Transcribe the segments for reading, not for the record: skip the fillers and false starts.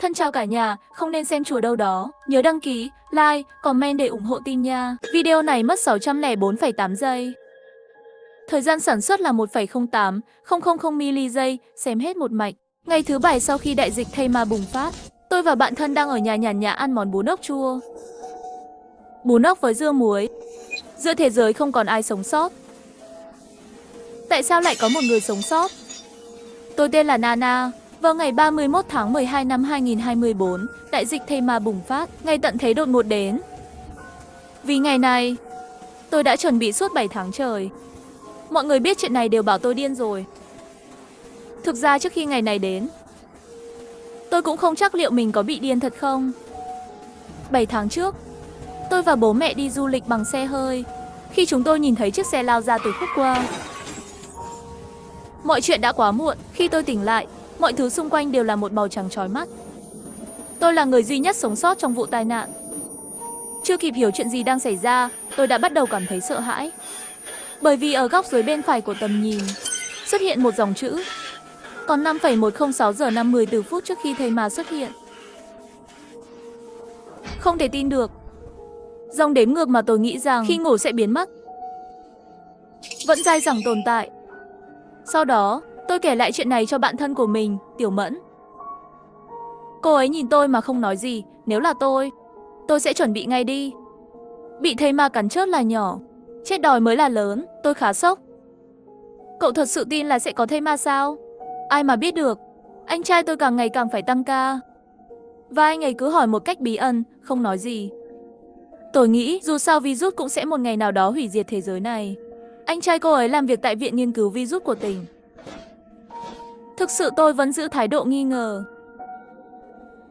Thân chào cả nhà, không nên xem chùa đâu đó. Nhớ đăng ký, like, comment để ủng hộ team nha. Video này mất 604,8 giây. Thời gian sản xuất là 1,08 ms, xem hết một mạch. Ngày thứ 7 sau khi đại dịch Thây Ma bùng phát, tôi và bạn thân đang ở nhà nhàn nhã ăn món bún ốc chua. Bún ốc với dưa muối. Giữa thế giới không còn ai sống sót. Tại sao lại có một người sống sót? Tôi tên là Nana. Vào ngày 31 tháng 12 năm 2024, đại dịch Thây Ma bùng phát, ngày tận thế đột ngột đến. Vì ngày này, tôi đã chuẩn bị suốt 7 tháng trời. Mọi người biết chuyện này đều bảo tôi điên rồi. Thực ra trước khi ngày này đến, tôi cũng không chắc liệu mình có bị điên thật không. 7 tháng trước, tôi và bố mẹ đi du lịch bằng xe hơi. Khi chúng tôi nhìn thấy chiếc xe lao ra từ khúc qua, mọi chuyện đã quá muộn. Khi tôi tỉnh lại, mọi thứ xung quanh đều là một màu trắng chói mắt. Tôi là người duy nhất sống sót trong vụ tai nạn. Chưa kịp hiểu chuyện gì đang xảy ra, tôi đã bắt đầu cảm thấy sợ hãi. Bởi vì ở góc dưới bên phải của tầm nhìn xuất hiện một dòng chữ. Còn 5,106 giờ 54 phút trước khi Thây Ma xuất hiện. Không thể tin được. Dòng đếm ngược mà tôi nghĩ rằng khi ngủ sẽ biến mất vẫn dai dẳng tồn tại. Sau đó, tôi kể lại chuyện này cho bạn thân của mình, Tiểu Mẫn. Cô ấy nhìn tôi mà không nói gì. Nếu là tôi sẽ chuẩn bị ngay đi. Bị Thây Ma cắn chớt là nhỏ, chết đói mới là lớn. Tôi khá sốc. Cậu thật sự tin là sẽ có Thây Ma sao? Ai mà biết được. Anh trai tôi càng ngày càng phải tăng ca. Và anh ấy cứ hỏi một cách bí ẩn, không nói gì. Tôi nghĩ dù sao virus cũng sẽ một ngày nào đó hủy diệt thế giới này. Anh trai cô ấy làm việc tại Viện Nghiên cứu Virus của tỉnh. Thực sự tôi vẫn giữ thái độ nghi ngờ.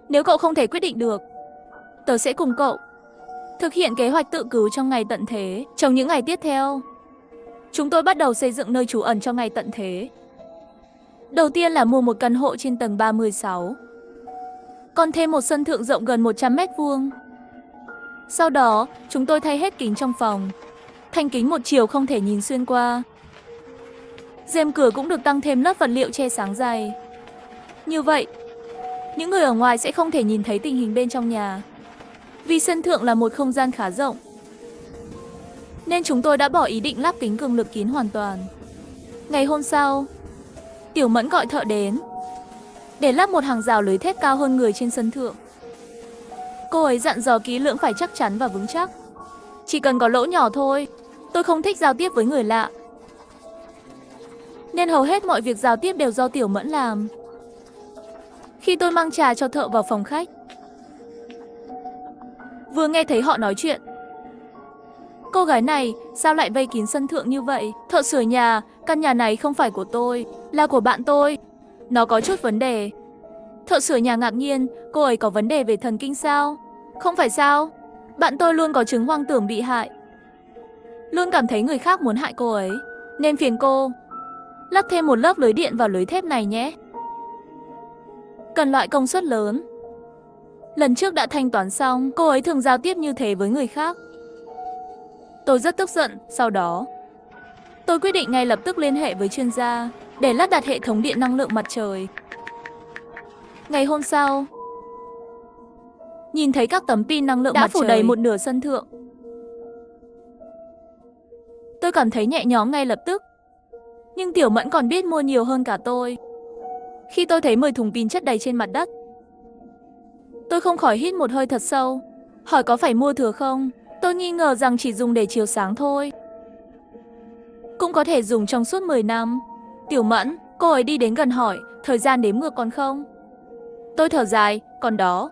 Nếu cậu không thể quyết định được, tớ sẽ cùng cậu thực hiện kế hoạch tự cứu trong ngày tận thế. Trong những ngày tiếp theo, chúng tôi bắt đầu xây dựng nơi trú ẩn trong ngày tận thế. Đầu tiên là mua một căn hộ trên tầng 36, còn thêm một sân thượng rộng gần 100 m². Sau đó, chúng tôi thay hết kính trong phòng, thành kính một chiều không thể nhìn xuyên qua. Rèm cửa cũng được tăng thêm lớp vật liệu che sáng dày. Như vậy, những người ở ngoài sẽ không thể nhìn thấy tình hình bên trong nhà. Vì sân thượng là một không gian khá rộng, nên chúng tôi đã bỏ ý định lắp kính cường lực kín hoàn toàn. Ngày hôm sau, Tiểu Mẫn gọi thợ đến để lắp một hàng rào lưới thép cao hơn người trên sân thượng. Cô ấy dặn dò kỹ lưỡng phải chắc chắn và vững chắc. Chỉ cần có lỗ nhỏ thôi. Tôi không thích giao tiếp với người lạ, nên hầu hết mọi việc giao tiếp đều do Tiểu Mẫn làm. Khi tôi mang trà cho thợ vào phòng khách, vừa nghe thấy họ nói chuyện. Cô gái này sao lại vây kín sân thượng như vậy? Thợ sửa nhà, căn nhà này không phải của tôi, là của bạn tôi. Nó có chút vấn đề. Thợ sửa nhà ngạc nhiên, cô ấy có vấn đề về thần kinh sao? Không phải sao? Bạn tôi luôn có chứng hoang tưởng bị hại. Luôn cảm thấy người khác muốn hại cô ấy, nên phiền cô lắp thêm một lớp lưới điện vào lưới thép này nhé. Cần loại công suất lớn. Lần trước đã thanh toán xong, cô ấy thường giao tiếp như thế với người khác. Tôi rất tức giận, sau đó tôi quyết định ngay lập tức liên hệ với chuyên gia để lắp đặt hệ thống điện năng lượng mặt trời. Ngày hôm sau, nhìn thấy các tấm pin năng lượng mặt trời đã phủ đầy một nửa sân thượng. Tôi cảm thấy nhẹ nhõm ngay lập tức. Nhưng Tiểu Mẫn còn biết mua nhiều hơn cả tôi. Khi tôi thấy 10 thùng pin chất đầy trên mặt đất, tôi không khỏi hít một hơi thật sâu, hỏi có phải mua thừa không? Tôi nghi ngờ rằng chỉ dùng để chiếu sáng thôi, cũng có thể dùng trong suốt 10 năm. Tiểu Mẫn, cô ấy đi đến gần hỏi, thời gian đếm ngược còn không? Tôi thở dài, còn đó.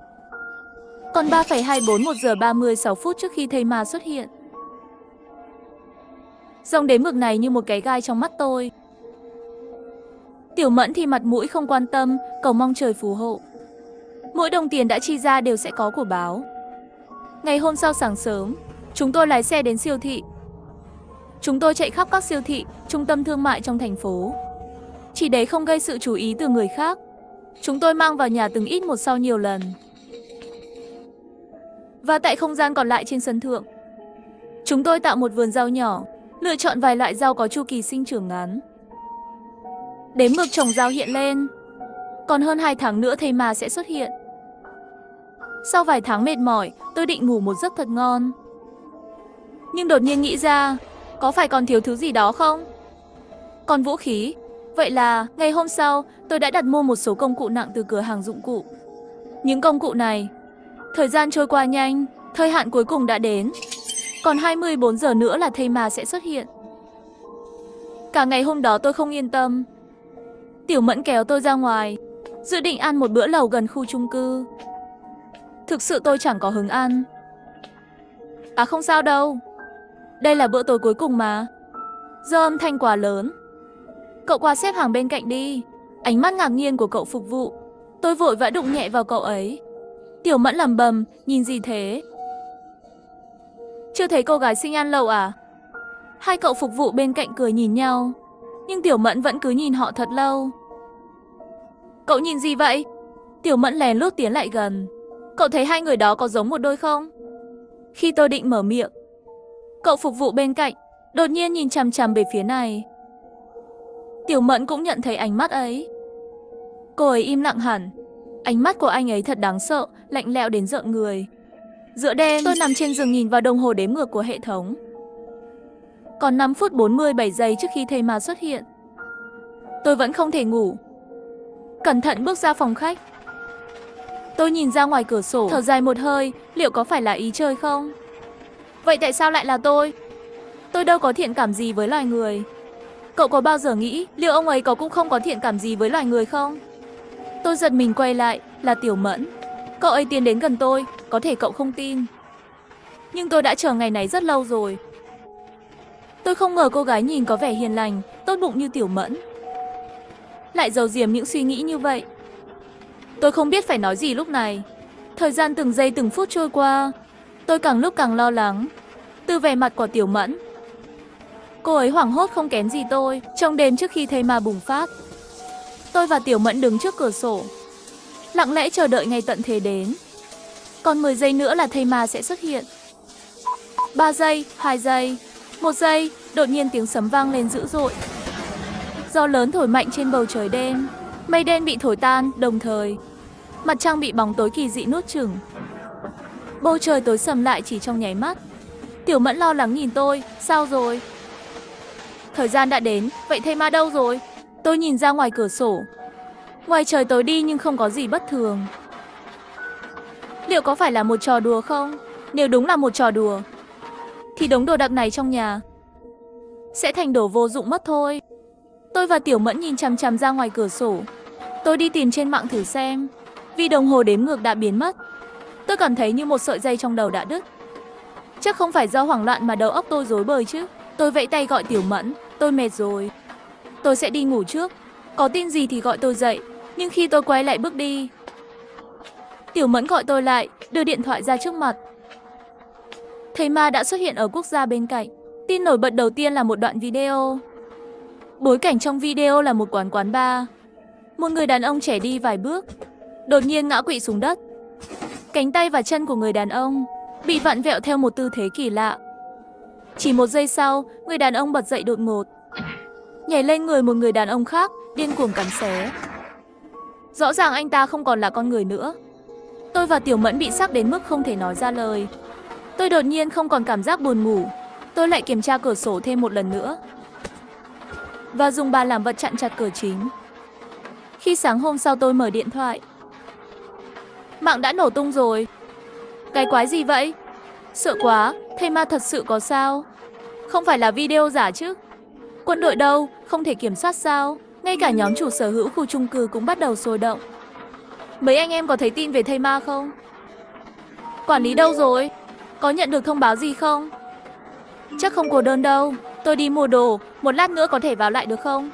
Còn 3,241 giờ 36 phút trước khi Thây Ma xuất hiện. Dòng đếm ngược này như một cái gai trong mắt tôi. Tiểu Mẫn thì mặt mũi không quan tâm, cầu mong trời phù hộ. Mỗi đồng tiền đã chi ra đều sẽ có của báo. Ngày hôm sau sáng sớm, chúng tôi lái xe đến siêu thị. Chúng tôi chạy khắp các siêu thị, trung tâm thương mại trong thành phố, chỉ để không gây sự chú ý từ người khác. Chúng tôi mang vào nhà từng ít một sau nhiều lần. Và tại không gian còn lại trên sân thượng, chúng tôi tạo một vườn rau nhỏ, lựa chọn vài loại rau có chu kỳ sinh trưởng ngắn. Đếm ngược trồng rau hiện lên. Còn hơn 2 tháng nữa Thây Ma sẽ xuất hiện. Sau vài tháng mệt mỏi, tôi định ngủ một giấc thật ngon. Nhưng đột nhiên nghĩ ra, có phải còn thiếu thứ gì đó không? Còn vũ khí. Vậy là, ngày hôm sau, tôi đã đặt mua một số công cụ nặng từ cửa hàng dụng cụ. Những công cụ này, thời gian trôi qua nhanh, thời hạn cuối cùng đã đến. Còn 24 giờ nữa là thây ma sẽ xuất hiện. Cả ngày hôm đó tôi không yên tâm. Tiểu Mẫn kéo tôi ra ngoài, dự định ăn một bữa lẩu gần khu chung cư. Thực sự tôi chẳng có hứng ăn. À không sao đâu, đây là bữa tối cuối cùng mà. Do âm thanh quá lớn. Cậu qua xếp hàng bên cạnh đi. Ánh mắt ngạc nhiên của cậu phục vụ. Tôi vội vã đụng nhẹ vào cậu ấy. Tiểu Mẫn lẩm bẩm, nhìn gì thế? Chưa thấy cô gái xinh ăn lẩu à? Hai cậu phục vụ bên cạnh cười nhìn nhau. Nhưng Tiểu Mẫn vẫn cứ nhìn họ thật lâu. Cậu nhìn gì vậy? Tiểu Mẫn lén lút tiến lại gần. Cậu thấy hai người đó có giống một đôi không? Khi tôi định mở miệng, cậu phục vụ bên cạnh đột nhiên nhìn chằm chằm về phía này. Tiểu Mẫn cũng nhận thấy ánh mắt ấy. Cô ấy im lặng hẳn. Ánh mắt của anh ấy thật đáng sợ, lạnh lẽo đến rợn người. Giữa đêm, tôi nằm trên giường nhìn vào đồng hồ đếm ngược của hệ thống. Còn 5 phút 47 giây trước khi thây ma xuất hiện. Tôi vẫn không thể ngủ. Cẩn thận bước ra phòng khách. Tôi nhìn ra ngoài cửa sổ, thở dài một hơi, liệu có phải là ý trời không? Vậy tại sao lại là tôi? Tôi đâu có thiện cảm gì với loài người. Cậu có bao giờ nghĩ liệu ông ấy cũng không có thiện cảm gì với loài người không? Tôi giật mình quay lại, là Tiểu Mẫn. Cậu ấy tiến đến gần tôi, có thể cậu không tin. Nhưng tôi đã chờ ngày này rất lâu rồi. Tôi không ngờ cô gái nhìn có vẻ hiền lành, tốt bụng như Tiểu Mẫn lại giấu giếm những suy nghĩ như vậy. Tôi không biết phải nói gì lúc này. Thời gian từng giây từng phút trôi qua, tôi càng lúc càng lo lắng. Từ vẻ mặt của Tiểu Mẫn, cô ấy hoảng hốt không kém gì tôi trong đêm trước khi thây ma bùng phát. Tôi và Tiểu Mẫn đứng trước cửa sổ, lặng lẽ chờ đợi ngày tận thế đến. Còn 10 giây nữa là thây ma sẽ xuất hiện. 3 giây, 2 giây, 1 giây, đột nhiên tiếng sấm vang lên dữ dội. Gió lớn thổi mạnh trên bầu trời đêm, mây đen bị thổi tan, đồng thời mặt trăng bị bóng tối kỳ dị nuốt chửng. Bầu trời tối sầm lại chỉ trong nháy mắt. Tiểu Mẫn lo lắng nhìn tôi, sao rồi? Thời gian đã đến, vậy thây ma đâu rồi? Tôi nhìn ra ngoài cửa sổ. Ngoài trời tối đi nhưng không có gì bất thường. Liệu có phải là một trò đùa không? Nếu đúng là một trò đùa, thì đống đồ đạc này trong nhà sẽ thành đồ vô dụng mất thôi. Tôi và Tiểu Mẫn nhìn chằm chằm ra ngoài cửa sổ. Tôi đi tìm trên mạng thử xem, vì đồng hồ đếm ngược đã biến mất. Tôi cảm thấy như một sợi dây trong đầu đã đứt. Chắc không phải do hoảng loạn mà đầu óc tôi rối bời chứ. Tôi vẫy tay gọi Tiểu Mẫn, tôi mệt rồi. Tôi sẽ đi ngủ trước. Có tin gì thì gọi tôi dậy. Nhưng khi tôi quay lại bước đi, Tiểu Mẫn gọi tôi lại, đưa điện thoại ra trước mặt. Thây ma đã xuất hiện ở quốc gia bên cạnh. Tin nổi bật đầu tiên là một đoạn video. Bối cảnh trong video là một quán bar. Một người đàn ông trẻ đi vài bước, đột nhiên ngã quỵ xuống đất. Cánh tay và chân của người đàn ông bị vặn vẹo theo một tư thế kỳ lạ. Chỉ 1 giây sau, người đàn ông bật dậy đột ngột, nhảy lên người một người đàn ông khác, điên cuồng cắn xé. Rõ ràng anh ta không còn là con người nữa. Tôi và Tiểu Mẫn bị sặc đến mức không thể nói ra lời. Tôi đột nhiên không còn cảm giác buồn ngủ. Tôi lại kiểm tra cửa sổ thêm một lần nữa và dùng bàn làm vật chặn chặt cửa chính. Khi sáng hôm sau tôi mở điện thoại, mạng đã nổ tung rồi. Cái quái gì vậy? Sợ quá, thây ma thật sự có sao? Không phải là video giả chứ? Quân đội đâu, không thể kiểm soát sao? Ngay cả nhóm chủ sở hữu khu chung cư cũng bắt đầu sôi động. Mấy anh em có thấy tin về thây ma không? Quản lý đâu rồi? Có nhận được thông báo gì không? Chắc không cô đơn đâu. Tôi đi mua đồ, một lát nữa có thể vào lại được không?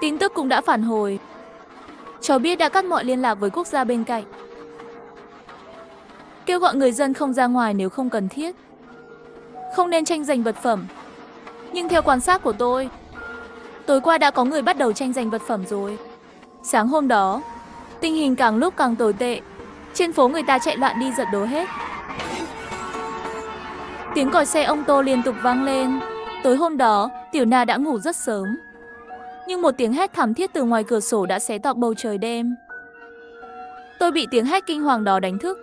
Tin tức cũng đã phản hồi, cho biết đã cắt mọi liên lạc với quốc gia bên cạnh. Kêu gọi người dân không ra ngoài nếu không cần thiết. Không nên tranh giành vật phẩm. Nhưng theo quan sát của tôi, tối qua đã có người bắt đầu tranh giành vật phẩm rồi. Sáng hôm đó, tình hình càng lúc càng tồi tệ. Trên phố người ta chạy loạn đi giật đồ hết. Tiếng còi xe ô tô liên tục vang lên. Tối hôm đó, Tiểu Na đã ngủ rất sớm. Nhưng một tiếng hét thảm thiết từ ngoài cửa sổ đã xé toạc bầu trời đêm. Tôi bị tiếng hét kinh hoàng đó đánh thức.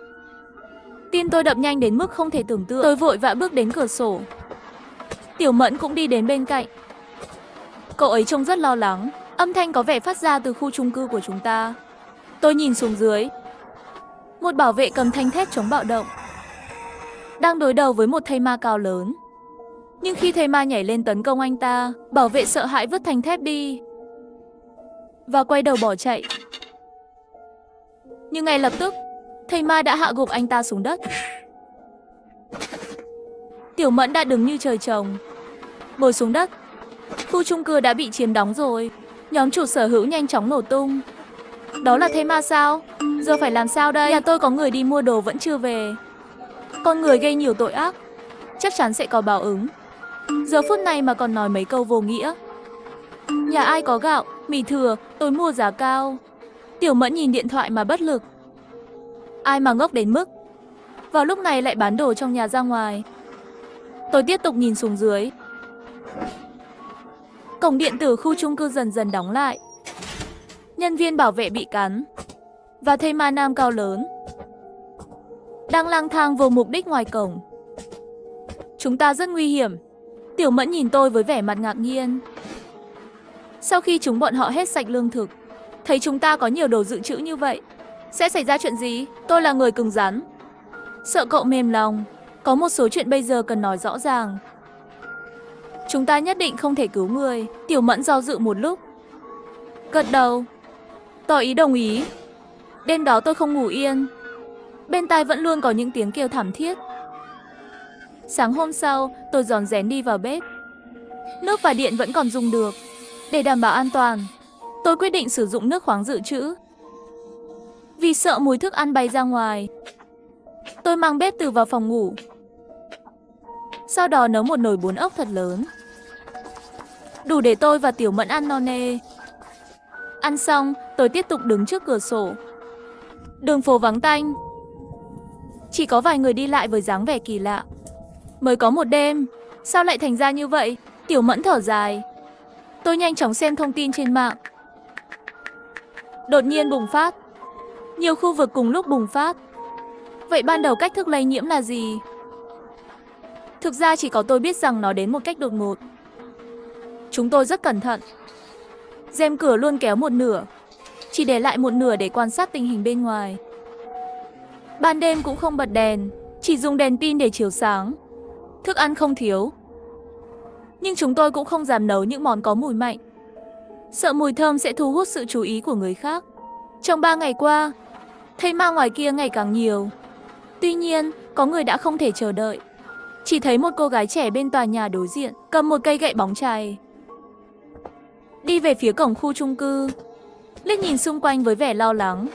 Tim tôi đập nhanh đến mức không thể tưởng tượng. Tôi vội vã bước đến cửa sổ. Tiểu Mẫn cũng đi đến bên cạnh. Cậu ấy trông rất lo lắng. Âm thanh có vẻ phát ra từ khu chung cư của chúng ta. Tôi nhìn xuống dưới. Một bảo vệ cầm thanh thép chống bạo động đang đối đầu với một thây ma cao lớn. Nhưng khi thây ma nhảy lên tấn công anh ta, bảo vệ sợ hãi vứt thanh thép đi và quay đầu bỏ chạy. Nhưng ngay lập tức, thây ma đã hạ gục anh ta xuống đất. Tiểu Mẫn đã đứng như trời trồng, ngồi xuống đất. Khu chung cư đã bị chiếm đóng rồi. Nhóm chủ sở hữu nhanh chóng nổ tung. Đó là thây ma sao? Giờ phải làm sao đây? Nhà tôi có người đi mua đồ vẫn chưa về. Con người gây nhiều tội ác, chắc chắn sẽ có báo ứng. Giờ phút này mà còn nói mấy câu vô nghĩa. Nhà ai có gạo, mì thừa, tôi mua giá cao. Tiểu Mẫn nhìn điện thoại mà bất lực. Ai mà ngốc đến mức vào lúc này lại bán đồ trong nhà ra ngoài. Tôi tiếp tục nhìn xuống dưới. Cổng điện tử khu chung cư dần dần đóng lại. Nhân viên bảo vệ bị cắn. Và thây ma nam cao lớn đang lang thang vô mục đích ngoài cổng. Chúng ta rất nguy hiểm. Tiểu Mẫn nhìn tôi với vẻ mặt ngạc nhiên. Sau khi chúng bọn họ hết sạch lương thực, thấy chúng ta có nhiều đồ dự trữ như vậy, sẽ xảy ra chuyện gì? Tôi là người cứng rắn, sợ cậu mềm lòng. Có một số chuyện bây giờ cần nói rõ ràng. Chúng ta nhất định không thể cứu người. Tiểu Mẫn do dự một lúc, gật đầu, tỏ ý đồng ý. Đêm đó tôi không ngủ yên. Bên tai vẫn luôn có những tiếng kêu thảm thiết. Sáng hôm sau, tôi rón rén đi vào bếp. Nước và điện vẫn còn dùng được. Để đảm bảo an toàn, tôi quyết định sử dụng nước khoáng dự trữ. Vì sợ mùi thức ăn bay ra ngoài, tôi mang bếp từ vào phòng ngủ. Sau đó nấu một nồi bún ốc thật lớn, đủ để tôi và Tiểu Mẫn ăn no nê. Ăn xong, tôi tiếp tục đứng trước cửa sổ. Đường phố vắng tanh, chỉ có vài người đi lại với dáng vẻ kỳ lạ. Mới có một đêm, sao lại thành ra như vậy? Tiểu Mẫn thở dài. Tôi nhanh chóng xem thông tin trên mạng. Đột nhiên bùng phát. Nhiều khu vực cùng lúc bùng phát. Vậy ban đầu cách thức lây nhiễm là gì? Thực ra chỉ có tôi biết rằng nó đến một cách đột ngột. Chúng tôi rất cẩn thận. Rèm cửa luôn kéo một nửa, chỉ để lại một nửa để quan sát tình hình bên ngoài. Ban đêm cũng không bật đèn, chỉ dùng đèn pin để chiếu sáng. Thức ăn không thiếu, nhưng chúng tôi cũng không dám nấu những món có mùi mạnh, sợ mùi thơm sẽ thu hút sự chú ý của người khác. Trong 3 ngày qua, thây ma ngoài kia ngày càng nhiều. Tuy nhiên, có người đã không thể chờ đợi. Chỉ thấy một cô gái trẻ bên tòa nhà đối diện, cầm một cây gậy bóng chày, đi về phía cổng khu chung cư, liếc nhìn xung quanh với vẻ lo lắng.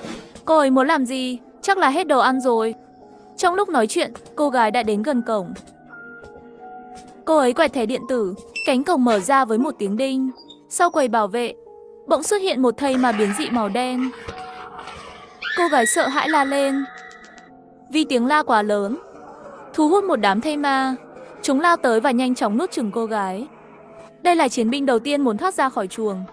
Cô ấy muốn làm gì? Chắc là hết đồ ăn rồi. Trong lúc nói chuyện, cô gái đã đến gần cổng. Cô ấy quẹt thẻ điện tử, cánh cổng mở ra với một tiếng đinh. Sau quầy bảo vệ, bỗng xuất hiện một thây ma biến dị màu đen. Cô gái sợ hãi la lên. Vì tiếng la quá lớn, thu hút một đám thây ma. Chúng lao tới và nhanh chóng nuốt chửng cô gái. Đây là chiến binh đầu tiên muốn thoát ra khỏi chuồng.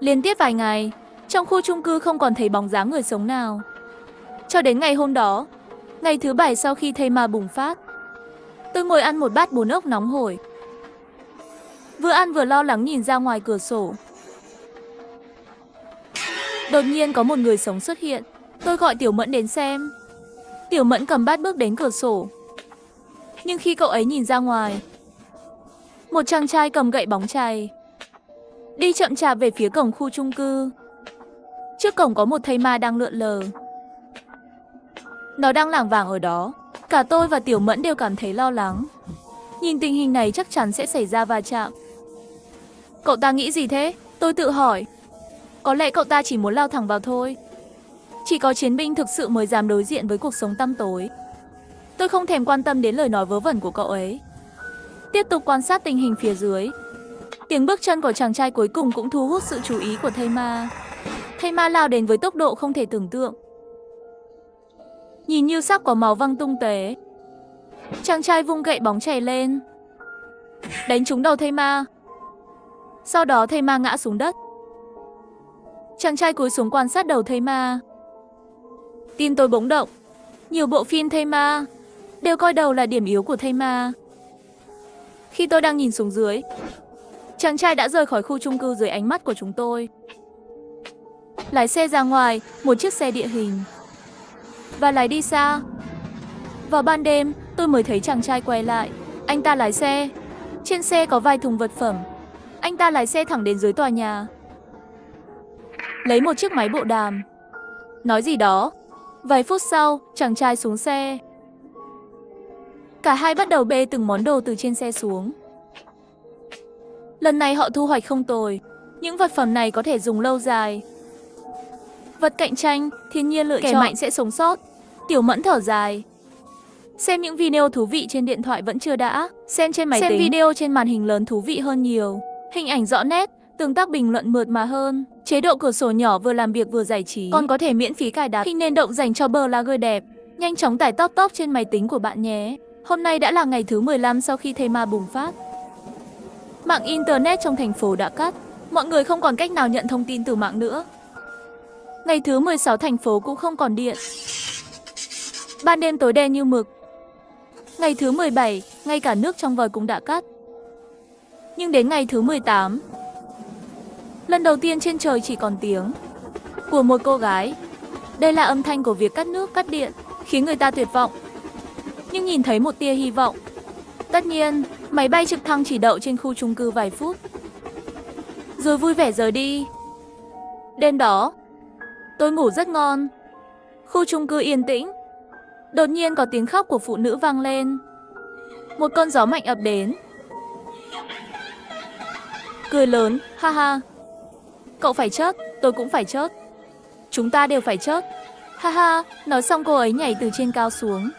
Liên tiếp vài ngày, trong khu chung cư không còn thấy bóng dáng người sống nào. Cho đến ngày hôm đó, ngày thứ 7 sau khi thây ma bùng phát, tôi ngồi ăn một bát bún ốc nóng hổi. Vừa ăn vừa lo lắng nhìn ra ngoài cửa sổ. Đột nhiên có một người sống xuất hiện. Tôi gọi Tiểu Mẫn đến xem. Tiểu Mẫn cầm bát bước đến cửa sổ. Nhưng khi cậu ấy nhìn ra ngoài, một chàng trai cầm gậy bóng chày đi chậm chạp về phía cổng khu chung cư. Trước cổng có một thây ma đang lượn lờ. Nó đang lảng vảng ở đó. Cả tôi và Tiểu Mẫn đều cảm thấy lo lắng. Nhìn tình hình này chắc chắn sẽ xảy ra va chạm. Cậu ta nghĩ gì thế? Tôi tự hỏi. Có lẽ cậu ta chỉ muốn lao thẳng vào thôi. Chỉ có chiến binh thực sự mới dám đối diện với cuộc sống tăm tối. Tôi không thèm quan tâm đến lời nói vớ vẩn của cậu ấy. Tiếp tục quan sát tình hình phía dưới. Tiếng bước chân của chàng trai cuối cùng cũng thu hút sự chú ý của thây ma. Thây ma lao đến với tốc độ không thể tưởng tượng. Nhìn như sắp có máu văng tung tóe. Chàng trai vung gậy bóng chày lên, đánh trúng đầu thây ma. Sau đó thây ma ngã xuống đất. Chàng trai cúi xuống quan sát đầu thây ma. Tim tôi bỗng động. Nhiều bộ phim thây ma đều coi đầu là điểm yếu của thây ma. Khi tôi đang nhìn xuống dưới, chàng trai đã rời khỏi khu chung cư dưới ánh mắt của chúng tôi. Lái xe ra ngoài, một chiếc xe địa hình, và lái đi xa. Vào ban đêm, tôi mới thấy chàng trai quay lại. Anh ta lái xe. Trên xe có vài thùng vật phẩm. Anh ta lái xe thẳng đến dưới tòa nhà, lấy một chiếc máy bộ đàm, nói gì đó. Vài phút sau, chàng trai xuống xe. Cả hai bắt đầu bê từng món đồ từ trên xe xuống. Lần này họ thu hoạch không tồi. Những vật phẩm này có thể dùng lâu dài. Vật cạnh tranh, thiên nhiên lựa chọn, kẻ mạnh sẽ sống sót. Tiểu Mẫn thở dài. Xem những video thú vị trên điện thoại vẫn chưa đã. Xem trên máy tính, video trên màn hình lớn thú vị hơn nhiều. Hình ảnh rõ nét, tương tác bình luận mượt mà hơn. Chế độ cửa sổ nhỏ vừa làm việc vừa giải trí. Còn có thể miễn phí cài đặt. Hình nền động dành cho blogger đẹp. Nhanh chóng tải top trên máy tính của bạn nhé. Hôm nay đã là ngày thứ 15 sau khi thây ma bùng phát. Mạng Internet trong thành phố đã cắt. Mọi người không còn cách nào nhận thông tin từ mạng nữa. Ngày thứ 16 thành phố cũng không còn điện. Ban đêm tối đen như mực. Ngày thứ 17, ngay cả nước trong vòi cũng đã cắt. Nhưng đến ngày thứ 18, lần đầu tiên trên trời chỉ còn tiếng của một cô gái. Đây là âm thanh của việc cắt nước, cắt điện, khiến người ta tuyệt vọng. Nhưng nhìn thấy một tia hy vọng. Tất nhiên, máy bay trực thăng chỉ đậu trên khu chung cư vài phút, rồi vui vẻ rời đi. Đêm đó, tôi ngủ rất ngon. Khu chung cư yên tĩnh. Đột nhiên có tiếng khóc của phụ nữ vang lên. Một cơn gió mạnh ập đến. Cười lớn, ha ha. Cậu phải chết, tôi cũng phải chết. Chúng ta đều phải chết. Ha ha, nói xong cô ấy nhảy từ trên cao xuống.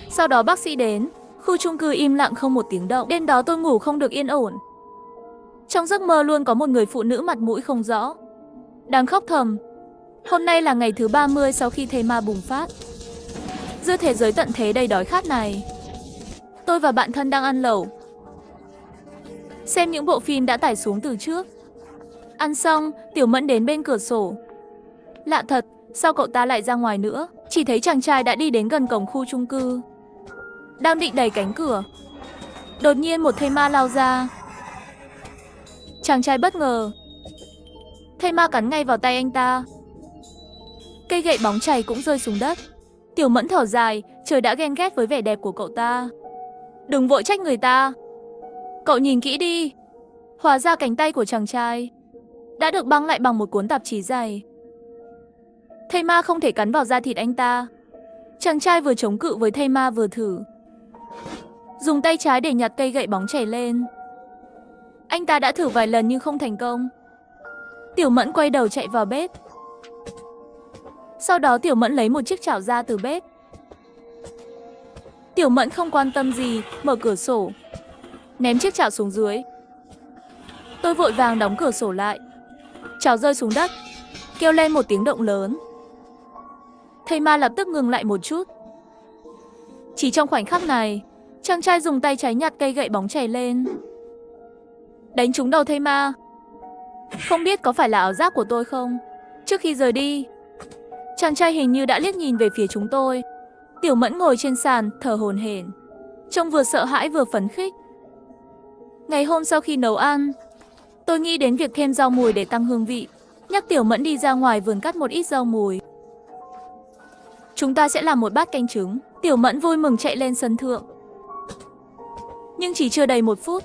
Sau đó bác sĩ đến. Khu chung cư im lặng không một tiếng động. Đêm đó tôi ngủ không được yên ổn. Trong giấc mơ luôn có một người phụ nữ mặt mũi không rõ đang khóc thầm. Hôm nay là ngày thứ 30 sau khi thây ma bùng phát. Giữa thế giới tận thế đầy đói khát này, tôi và bạn thân đang ăn lẩu, xem những bộ phim đã tải xuống từ trước. Ăn xong, Tiểu Mẫn đến bên cửa sổ. Lạ thật, sao cậu ta lại ra ngoài nữa? Chỉ thấy chàng trai đã đi đến gần cổng khu chung cư, đang định đẩy cánh cửa. Đột nhiên một thây ma lao ra. Chàng trai bất ngờ. Thây ma cắn ngay vào tay anh ta. Cây gậy bóng chảy cũng rơi xuống đất. Tiểu Mẫn thở dài, trời đã ghen ghét với vẻ đẹp của cậu ta. Đừng vội trách người ta. Cậu nhìn kỹ đi. Hóa ra cánh tay của chàng trai đã được băng lại bằng một cuốn tạp chí dày. Thây ma không thể cắn vào da thịt anh ta. Chàng trai vừa chống cự với thây ma vừa thử dùng tay trái để nhặt cây gậy bóng chảy lên. Anh ta đã thử vài lần nhưng không thành công. Tiểu Mẫn quay đầu chạy vào bếp. Sau đó Tiểu Mẫn lấy một chiếc chảo ra từ bếp. Tiểu Mẫn không quan tâm gì, mở cửa sổ, ném chiếc chảo xuống dưới. Tôi vội vàng đóng cửa sổ lại. Chảo rơi xuống đất, kêu lên một tiếng động lớn. Thây ma lập tức ngừng lại một chút. Chỉ trong khoảnh khắc này, chàng trai dùng tay trái nhặt cây gậy bóng chảy lên, đánh trúng đầu thây ma. Không biết có phải là ảo giác của tôi không? Trước khi rời đi, chàng trai hình như đã liếc nhìn về phía chúng tôi. Tiểu Mẫn ngồi trên sàn, thở hổn hển, trông vừa sợ hãi vừa phấn khích. Ngày hôm sau khi nấu ăn, tôi nghĩ đến việc thêm rau mùi để tăng hương vị, nhắc Tiểu Mẫn đi ra ngoài vườn cắt một ít rau mùi. Chúng ta sẽ làm một bát canh trứng. Tiểu Mẫn vui mừng chạy lên sân thượng. Nhưng chỉ chưa đầy 1 phút,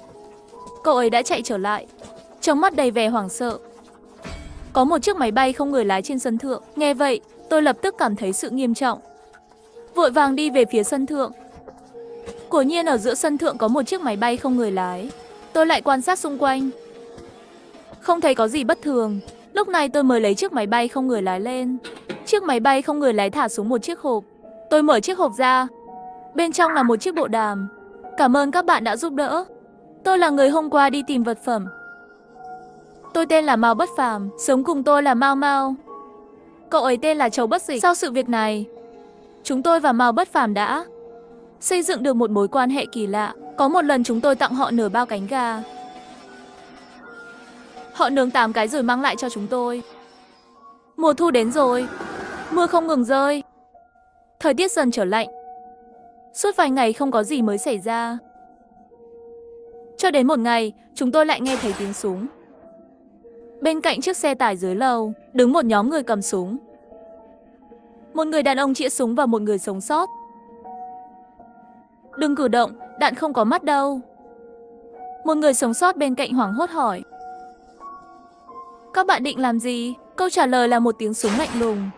cậu ấy đã chạy trở lại, trong mắt đầy vẻ hoảng sợ. Có một chiếc máy bay không người lái trên sân thượng. Nghe vậy, tôi lập tức cảm thấy sự nghiêm trọng, vội vàng đi về phía sân thượng. Quả nhiên ở giữa sân thượng có một chiếc máy bay không người lái. Tôi lại quan sát xung quanh, không thấy có gì bất thường. Lúc này tôi mới lấy chiếc máy bay không người lái lên. Chiếc máy bay không người lái thả xuống một chiếc hộp. Tôi mở chiếc hộp ra. Bên trong là một chiếc bộ đàm. Cảm ơn các bạn đã giúp đỡ. Tôi là người hôm qua đi tìm vật phẩm. Tôi tên là Mao Bất Phàm, sống cùng tôi là Mao Mao. Cậu ấy tên là Châu Bất Dịch. Sau sự việc này, chúng tôi và Mao Bất Phàm đã xây dựng được một mối quan hệ kỳ lạ. Có một lần chúng tôi tặng họ nửa bao cánh gà. Họ nướng 8 cái rồi mang lại cho chúng tôi. Mùa thu đến rồi. Mưa không ngừng rơi. Thời tiết dần trở lạnh. Suốt vài ngày không có gì mới xảy ra. Cho đến một ngày, chúng tôi lại nghe thấy tiếng súng. Bên cạnh chiếc xe tải dưới lầu, đứng một nhóm người cầm súng. Một người đàn ông chĩa súng vào một người sống sót. Đừng cử động, đạn không có mắt đâu. Một người sống sót bên cạnh hoảng hốt hỏi. Các bạn định làm gì? Câu trả lời là một tiếng súng lạnh lùng.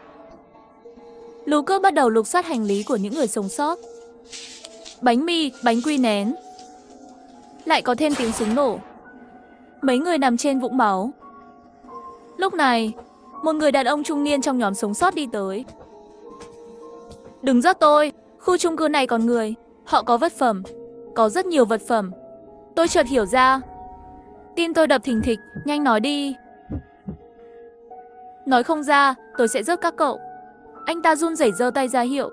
Lũ cướp bắt đầu lục soát hành lý của những người sống sót. Bánh mì, bánh quy nén. Lại có thêm tiếng súng nổ. Mấy người nằm trên vũng máu. Lúc này, một người đàn ông trung niên trong nhóm sống sót đi tới. Đừng giết tôi, khu chung cư này còn người. Họ có vật phẩm, có rất nhiều vật phẩm. Tôi chợt hiểu ra. Tim tôi đập thình thịch, nhanh nói đi. Nói không ra, tôi sẽ giết các cậu. Anh ta run rẩy giơ tay ra hiệu.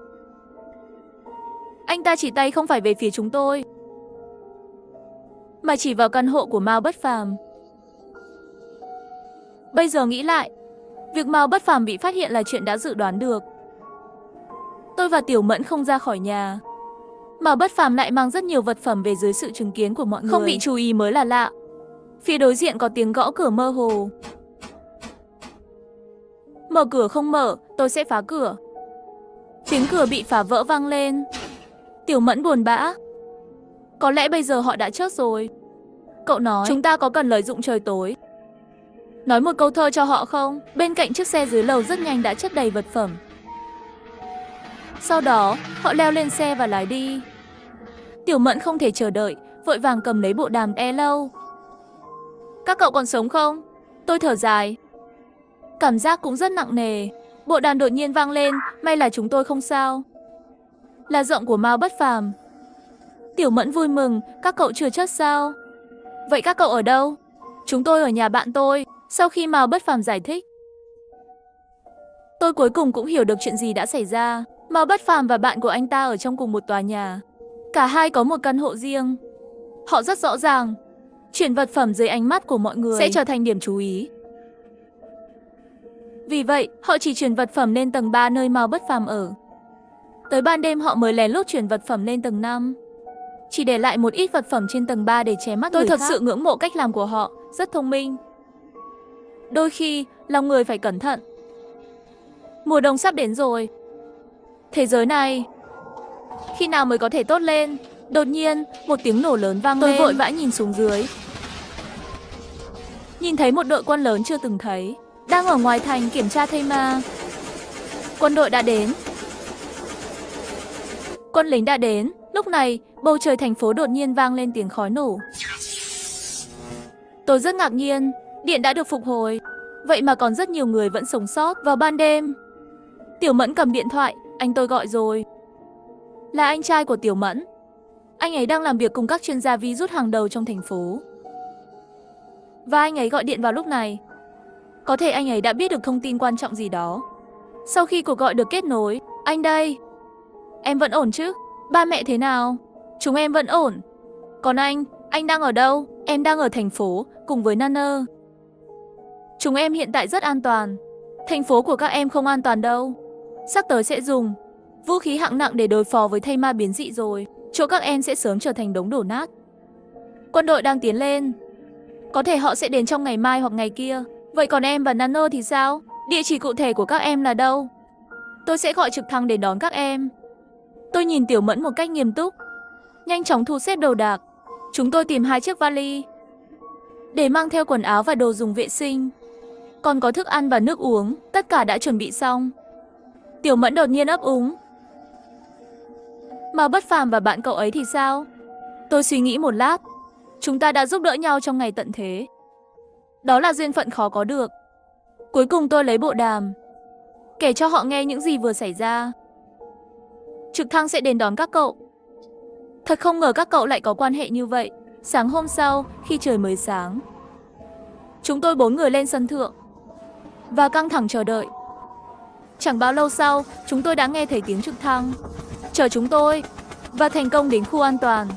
Anh ta chỉ tay không phải về phía chúng tôi, mà chỉ vào căn hộ của Mao Bất Phàm. Bây giờ nghĩ lại, việc Mao Bất Phàm bị phát hiện là chuyện đã dự đoán được. Tôi và Tiểu Mẫn không ra khỏi nhà. Mao Bất Phàm lại mang rất nhiều vật phẩm về dưới sự chứng kiến của mọi người. Không bị chú ý mới là lạ. Phía đối diện có tiếng gõ cửa mơ hồ. Mở cửa không mở, tôi sẽ phá cửa. Tiếng cửa bị phá vỡ vang lên. Tiểu Mẫn buồn bã. Có lẽ bây giờ họ đã chết rồi. Cậu nói, chúng ta có cần lợi dụng trời tối, nói một câu thơ cho họ không? Bên cạnh chiếc xe dưới lầu rất nhanh đã chất đầy vật phẩm. Sau đó, họ leo lên xe và lái đi. Tiểu Mẫn không thể chờ đợi, vội vàng cầm lấy bộ đàm lâu. Các cậu còn sống không? Tôi thở dài. Cảm giác cũng rất nặng nề. Bộ đàm đột nhiên vang lên, may là chúng tôi không sao. Là giọng của Mao Bất Phàm. Tiểu Mẫn vui mừng, các cậu chưa chết sao? Vậy các cậu ở đâu? Chúng tôi ở nhà bạn tôi. Sau khi Mao Bất Phàm giải thích, tôi cuối cùng cũng hiểu được chuyện gì đã xảy ra. Mao Bất Phàm và bạn của anh ta ở trong cùng một tòa nhà. Cả hai có một căn hộ riêng. Họ rất rõ ràng, chuyển vật phẩm dưới ánh mắt của mọi người sẽ trở thành điểm chú ý. Vì vậy, họ chỉ chuyển vật phẩm lên tầng 3 nơi Mao Bất Phàm ở. Tới ban đêm họ mới lén lút chuyển vật phẩm lên tầng 5. Chỉ để lại một ít vật phẩm trên tầng 3 để che mắt người khác. Tôi thật sự ngưỡng mộ cách làm của họ, rất thông minh. Đôi khi, lòng người phải cẩn thận. Mùa đông sắp đến rồi. Thế giới này khi nào mới có thể tốt lên? Đột nhiên, một tiếng nổ lớn vang lên. Tôi vội vã nhìn xuống dưới. Nhìn thấy một đội quân lớn chưa từng thấy, đang ở ngoài thành kiểm tra thây ma. Quân đội đã đến. Quân lính đã đến. Lúc này, bầu trời thành phố đột nhiên vang lên tiếng khói nổ. Tôi rất ngạc nhiên, điện đã được phục hồi. Vậy mà còn rất nhiều người vẫn sống sót vào ban đêm. Tiểu Mẫn cầm điện thoại, anh tôi gọi rồi. Là anh trai của Tiểu Mẫn. Anh ấy đang làm việc cùng các chuyên gia virus hàng đầu trong thành phố. Và anh ấy gọi điện vào lúc này. Có thể anh ấy đã biết được thông tin quan trọng gì đó. Sau khi cuộc gọi được kết nối, anh đây. Em vẫn ổn chứ? Ba mẹ thế nào? Chúng em vẫn ổn. Còn anh đang ở đâu? Em đang ở thành phố, cùng với Nana. Chúng em hiện tại rất an toàn. Thành phố của các em không an toàn đâu. Sắp tới sẽ dùng vũ khí hạng nặng để đối phó với thây ma biến dị rồi. Chỗ các em sẽ sớm trở thành đống đổ nát. Quân đội đang tiến lên. Có thể họ sẽ đến trong ngày mai hoặc ngày kia. Vậy còn em và Nano thì sao? Địa chỉ cụ thể của các em là đâu? Tôi sẽ gọi trực thăng để đón các em. Tôi nhìn Tiểu Mẫn một cách nghiêm túc. Nhanh chóng thu xếp đồ đạc. Chúng tôi tìm 2 chiếc vali để mang theo quần áo và đồ dùng vệ sinh. Còn có thức ăn và nước uống. Tất cả đã chuẩn bị xong. Tiểu Mẫn đột nhiên ấp úng. Mao Bất Phàm và bạn cậu ấy thì sao? Tôi suy nghĩ một lát. Chúng ta đã giúp đỡ nhau trong ngày tận thế. Đó là duyên phận khó có được. Cuối cùng tôi lấy bộ đàm, kể cho họ nghe những gì vừa xảy ra. Trực thăng sẽ đến đón các cậu. Thật không ngờ các cậu lại có quan hệ như vậy. Sáng hôm sau, khi trời mới sáng, chúng tôi 4 người lên sân thượng và căng thẳng chờ đợi. Chẳng bao lâu sau, chúng tôi đã nghe thấy tiếng trực thăng chở chúng tôi và thành công đến khu an toàn.